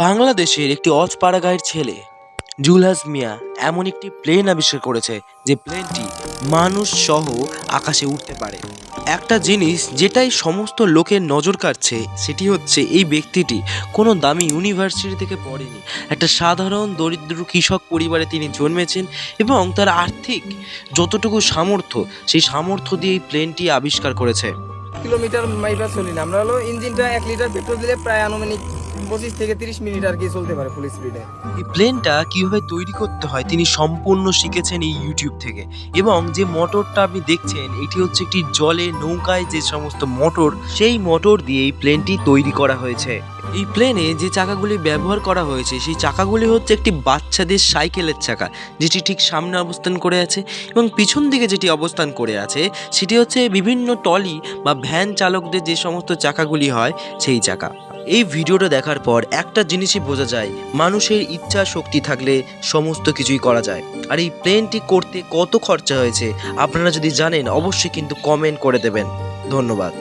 বাংলাদেশের একটি অজপাড়াগাঁয়ের ছেলে জুলহাস মিয়া এমন একটি প্লেন আবিষ্কার করেছে যে প্লেনটি মানুষ সহ আকাশে উঠতে পারে। একটা জিনিস যেটাই সমস্ত লোকের নজর কাড়ছে সেটি হচ্ছে এই ব্যক্তিটি কোনো দামি ইউনিভার্সিটি থেকে পড়েনি। একটা সাধারণ দরিদ্র কৃষক পরিবারে তিনি জন্মেছেন এবং তার আর্থিক যতটুকু সামর্থ্য সেই সামর্থ্য দিয়ে এই প্লেনটি আবিষ্কার করেছে। কিলোমিটার মাইবা চলি না আমরা হলো ইঞ্জিনটা 1 লিটার পেট্রোল দিলে প্রায় আনুমানিক 25 থেকে 30 মিনিট আর কি চলতে পারে ফুল স্পিডে। এই প্লেনটা কিভাবে তৈরি করতে হয় তিনি সম্পূর্ণ শিখেছেন এই ইউটিউব থেকে। এবং যে মোটরটা আপনি দেখছেন এটি হচ্ছে একটি জলে নৌকায় যে সমস্ত মোটর, সেই মোটর দিয়ে এই প্লেনটি তৈরি করা হয়েছে। এই প্লেনে যে চাকাগুলি ব্যবহার করা হয়েছে সেই চাকাগুলি হচ্ছে একটি বাচ্চাদের সাইকেলের চাকা, যেটি ঠিক সামনে অবস্থান করে আছে, এবং পিছন দিকে যেটি অবস্থান করে আছে সেটি হচ্ছে বিভিন্ন টলি বা ভ্যান চালকদের যে সমস্ত চাকাগুলি হয় সেই চাকা। এই ভিডিওটা দেখার পর একটা জিনিসই বোঝা যায়, মানুষের ইচ্ছা শক্তি থাকলে সমস্ত কিছুই করা যায়। আর এই প্লেনটি করতে কত খরচা হয়েছে আপনারা যদি জানেন অবশ্যই কিন্তু কমেন্ট করে দেবেন। ধন্যবাদ।